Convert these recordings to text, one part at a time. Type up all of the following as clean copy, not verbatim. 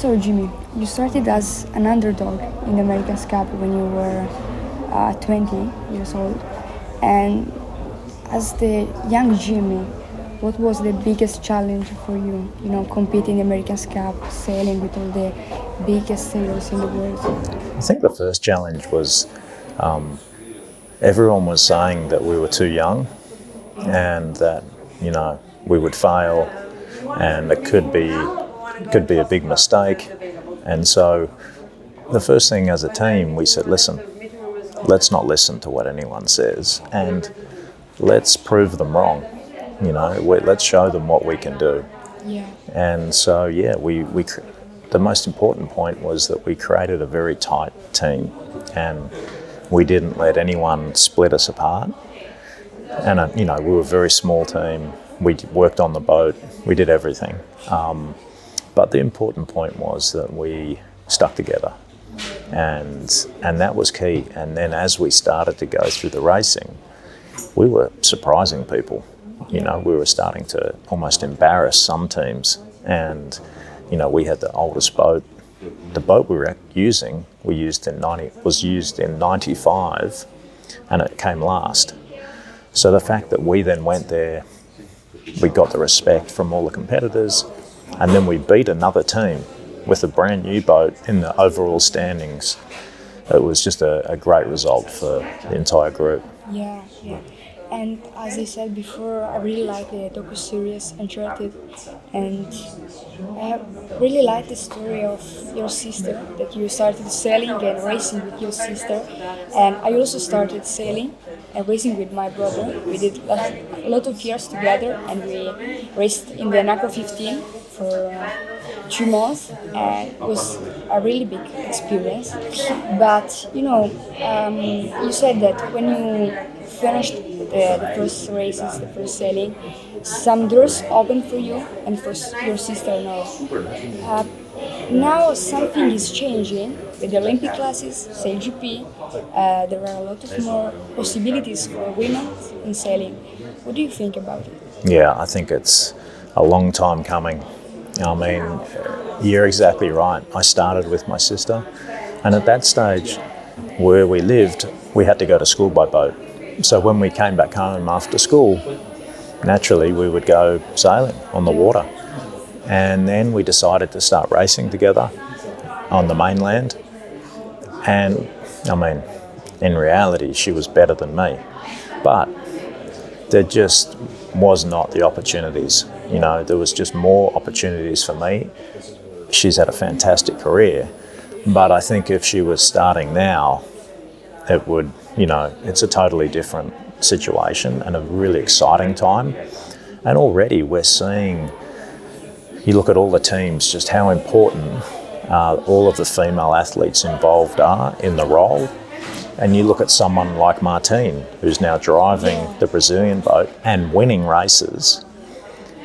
So, Jimmy, you started as an underdog in the America's Cup when you were 20 years old. And as the young Jimmy, what was the biggest challenge for you? You know, competing in the America's Cup, sailing with all the biggest sailors in the world. I think the first challenge was everyone was saying that we were too young and that, we would fail and it could be a big mistake. And so the first thing as a team, we said, listen, let's not listen to what anyone says and let's prove them wrong. Let's show them what we can do. Yeah. And so, the most important point was that we created a very tight team and we didn't let anyone split us apart. And, we were a very small team. We worked on the boat. We did everything. But the important point was that we stuck together. And that was key. And then as we started to go through the racing, we were surprising people. We were starting to almost embarrass some teams. And, we had the oldest boat. The boat we were using, was used in 95 and it came last. So the fact that we then went there, we got the respect from all the competitors, and then we beat another team with a brand new boat in the overall standings. It was just a great result for the entire group. Yeah. And as I said before, I really like the docu-series Uncharted, and I really like the story of your sister, that you started sailing and racing with your sister, and I also started sailing and racing with my brother. We did a lot of years together, and we raced in the NACO 15 for 2 months, and it was a really big experience. But you said that when you finished the first races, the first sailing, some doors opened for you and for your sister now. Now something is changing with the Olympic classes, SailGP. There are a lot of more possibilities for women in sailing. What do you think about it? Yeah, I think it's a long time coming. I mean, you're exactly right. I started with my sister, and at that stage where we lived, we had to go to school by boat. So when we came back home after school, naturally we would go sailing on the water. And then we decided to start racing together on the mainland. And in reality, she was better than me. But there just was not the opportunities. There was just more opportunities for me. She's had a fantastic career. But I think if she was starting now, it would, it's a totally different situation and a really exciting time. And already we're seeing, you look at all the teams, just how important all of the female athletes involved are in the role. And you look at someone like Martine, who's now driving the Brazilian boat and winning races.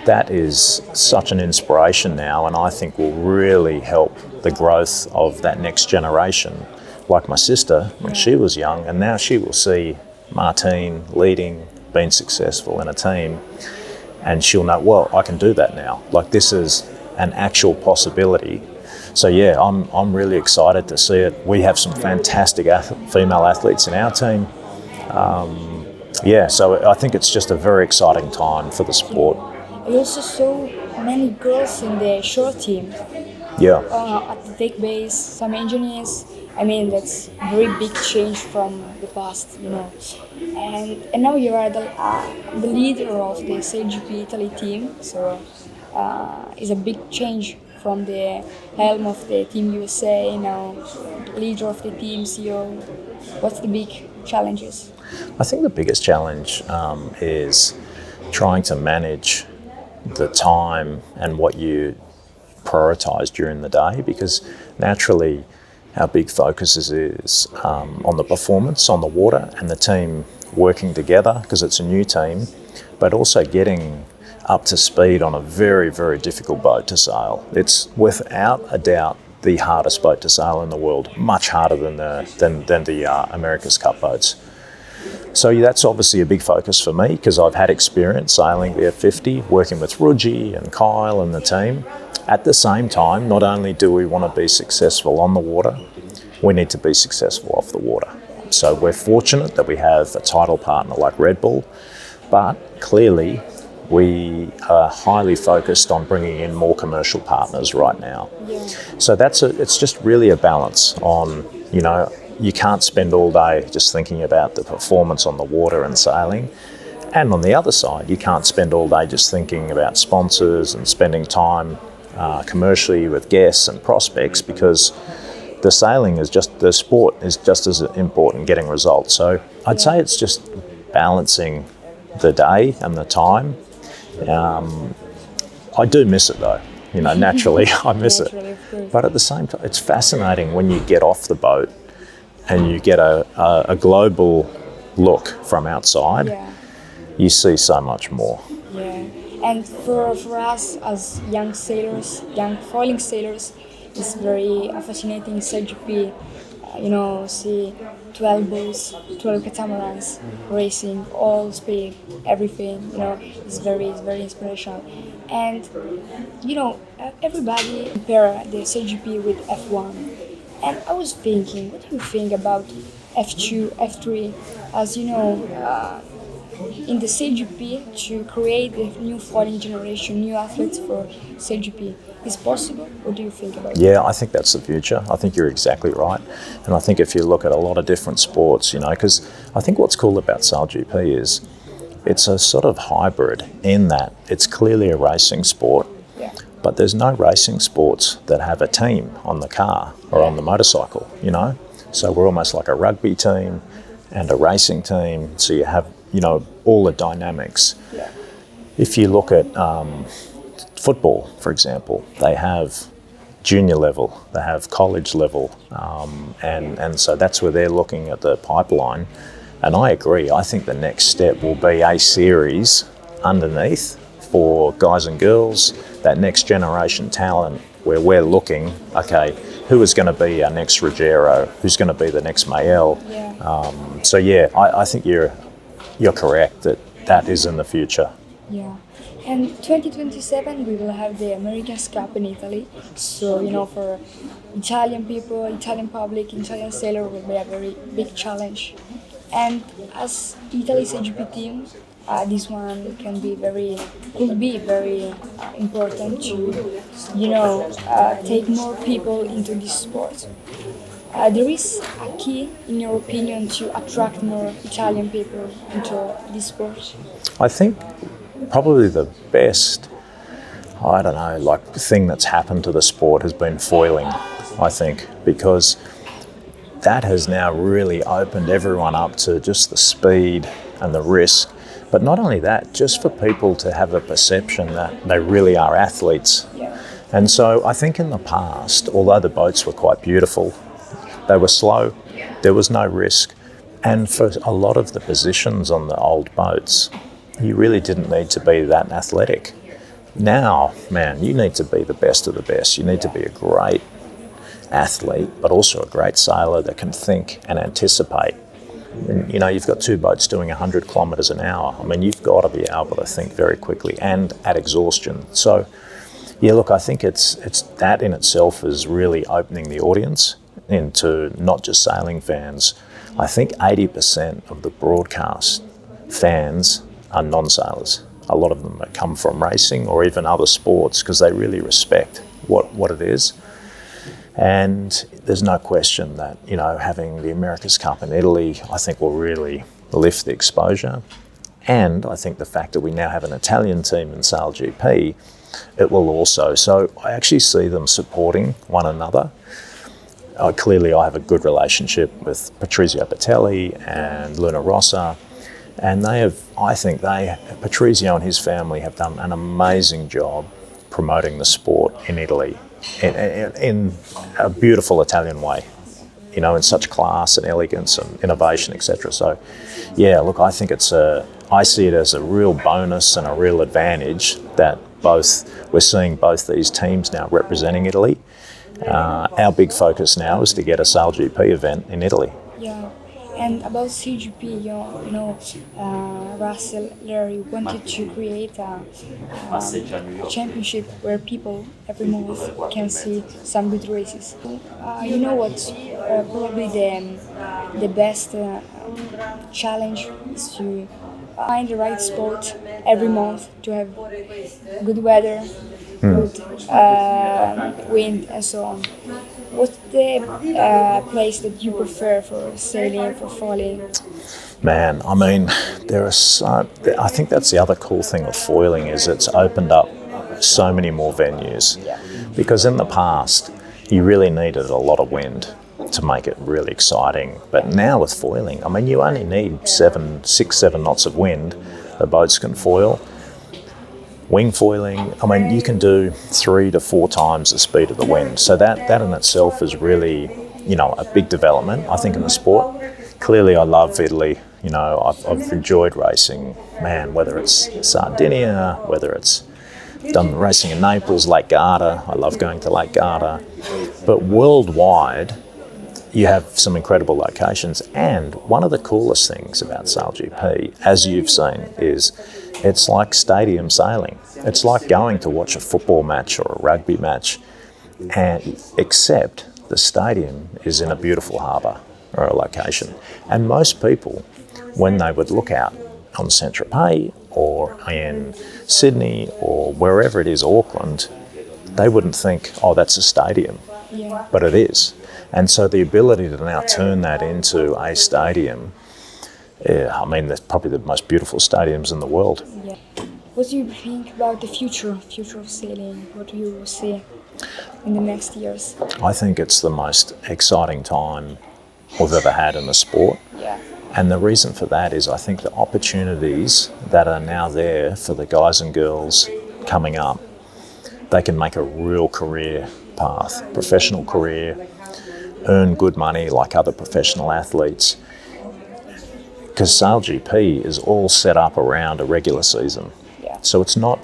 That is such an inspiration now, and I think will really help the growth of that next generation. Like my sister, when she was young, and now she will see Martine leading, being successful in a team, and she'll know, well, I can do that now. Like, this is an actual possibility. So yeah, I'm really excited to see it. We have some fantastic female athletes in our team. So I think it's just a very exciting time for the sport. I also saw many girls in the short team. Yeah. At the deck base, some engineers. That's a very big change from the past, And now you are the leader of the SailGP Italy team, so it's a big change from the helm of the Team USA, now leader of the team, CEO. What's the big challenges? I think the biggest challenge is trying to manage the time and what you prioritise during the day, because naturally our big focus is on the performance on the water and the team working together, because it's a new team, but also getting up to speed on a very, very difficult boat to sail. It's without a doubt the hardest boat to sail in the world, much harder than the America's Cup boats. So that's obviously a big focus for me, because I've had experience sailing the F50, working with Ruji and Kyle and the team. At the same time, not only do we want to be successful on the water, we need to be successful off the water. So we're fortunate that we have a title partner like RedBull, but clearly we are highly focused on bringing in more commercial partners right now. Yeah. So it's just really a balance on, you can't spend all day just thinking about the performance on the water and sailing. And on the other side, you can't spend all day just thinking about sponsors and spending time commercially with guests and prospects, because the sport is just as important getting results. So I'd say it's just balancing the day and the time. I do miss it though, naturally I miss it. But at the same time, it's fascinating when you get off the boat and you get a global look from outside. Yeah. You see so much more. Yeah, and for us as young sailors, young foiling sailors, it's very fascinating. SailGP, see 12 boats, 12 catamarans racing, all speed, everything. It's very inspirational. And everybody compare the SailGP with F1. And I was thinking, what do you think about F2, F3? As you know, in the SailGP, to create a new foiling generation, new athletes for SailGP, is possible? What do you think about it? Yeah, I think that's the future. I think you're exactly right. And I think if you look at a lot of different sports, because I think what's cool about SailGP is it's a sort of hybrid in that it's clearly a racing sport, but there's no racing sports that have a team on the car or on the motorcycle, So we're almost like a rugby team and a racing team. So you have, all the dynamics. Yeah. If you look at football, for example, they have junior level, they have college level, and so that's where they're looking at the pipeline. And I agree, I think the next step will be a series underneath for guys and girls, that next generation talent, where we're looking, okay, who is going to be our next Ruggiero, who's going to be the next Mayel. Yeah. I think you're correct that is in the future. Yeah. And 2027 we will have the America's Cup in Italy. So, for Italian people, Italian public, Italian sailor will be a very big challenge. And as Italy's SailGP team, this one could be very important to, take more people into this sport. There is a key, in your opinion, to attract more Italian people into this sport? I think probably the best, thing that's happened to the sport has been foiling, I think, because that has now really opened everyone up to just the speed and the risk. But not only that, just for people to have a perception that they really are athletes. Yeah. And so I think in the past, although the boats were quite beautiful, they were slow, there was no risk. And for a lot of the positions on the old boats, you really didn't need to be that athletic. Now, man, you need to be the best of the best. You need to be a great athlete, but also a great sailor that can think and anticipate. And, you've got two boats doing 100 kilometres an hour. I mean, you've got to be able to think very quickly and at exhaustion. So, yeah, look, I think it's that in itself is really opening the audience into not just sailing fans. I think 80% of the broadcast fans are non-sailors. A lot of them come from racing or even other sports because they really respect what it is. And there's no question that, having the America's Cup in Italy, I think will really lift the exposure. And I think the fact that we now have an Italian team in SailGP, it will also. So I actually see them supporting one another. Clearly, I have a good relationship with Patrizio Bertelli and Luna Rossa. And Patrizio and his family have done an amazing job promoting the sport in Italy in a beautiful Italian way, in such class and elegance and innovation, etc. So, yeah, look, I think I see it as a real bonus and a real advantage that we're seeing both these teams now representing Italy. Our big focus now is to get a SailGP event in Italy. Yeah. And about CGP, Russell Larry wanted to create a championship where people every month can see some good races. You know what? Probably the best challenge is to find the right spot every month to have good weather, good wind, and so on. What's the place that you prefer for sailing, for foiling? Man, I mean, I think that's the other cool thing with foiling is it's opened up so many more venues. Because in the past, you really needed a lot of wind to make it really exciting. But now with foiling, I mean, you only need 6, 7 knots of wind. The boats can foil. Wing foiling, I mean, you can do 3 to 4 times the speed of the wind. So that in itself is really, a big development, I think, in the sport. Clearly, I love Italy. I've enjoyed racing, man, whether it's Sardinia, whether it's done racing in Naples, Lake Garda. I love going to Lake Garda. But worldwide, you have some incredible locations. And one of the coolest things about SailGP, as you've seen, is it's like stadium sailing. It's like going to watch a football match or a rugby match, and except the stadium is in a beautiful harbour or a location. And most people, when they would look out on Saint-Tropez or in Sydney or wherever it is, Auckland, they wouldn't think, oh, that's a stadium. Yeah. But it is. And so the ability to now turn that into a stadium, that's probably the most beautiful stadiums in the world. Yeah. What do you think about the future of sailing? What do you see in the next years? I think it's the most exciting time we've ever had in the sport. Yeah. And the reason for that is I think the opportunities that are now there for the guys and girls coming up, they can make a real career path, professional career, earn good money like other professional athletes. Because SailGP is all set up around a regular season. Yeah. So it's not,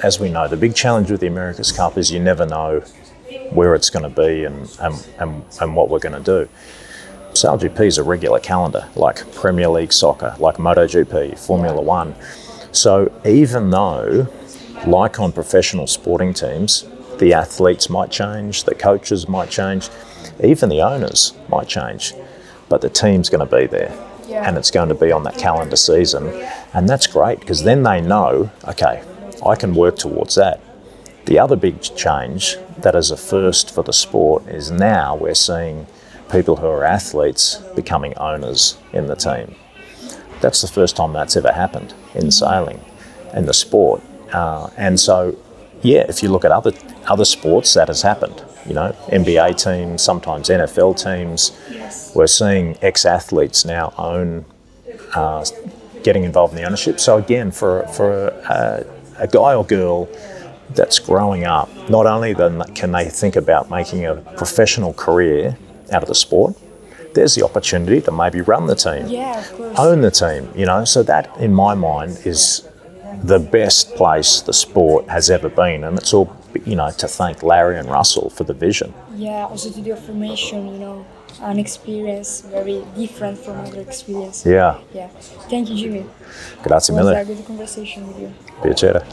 as we know, the big challenge with the America's Cup is you never know where it's going to be and what we're going to do. SailGP is a regular calendar, like Premier League soccer, like MotoGP, Formula One. So even though, like on professional sporting teams, the athletes might change, the coaches might change, even the owners might change, but the team's going to be there. Yeah. And it's going to be on that calendar season. And that's great because then they know, okay, I can work towards that. The other big change that is a first for the sport is now we're seeing people who are athletes becoming owners in the team. That's the first time that's ever happened in sailing, in the sport. And so, if you look at other sports, that has happened. NBA teams, sometimes NFL teams. Yes. We're seeing ex-athletes now getting involved in the ownership. So again, for a guy or girl that's growing up, not only then can they think about making a professional career out of the sport, there's the opportunity to maybe run the team, Yeah, of course. own the team. So that, in my mind, is the best place the sport has ever been, and it's all to thank Larry and Russell for the vision. Yeah, also to do a formation, an experience very different from other experiences. Yeah. Yeah. Thank you, Jimmy. Grazie It was mille. a good conversation with you. Piacere.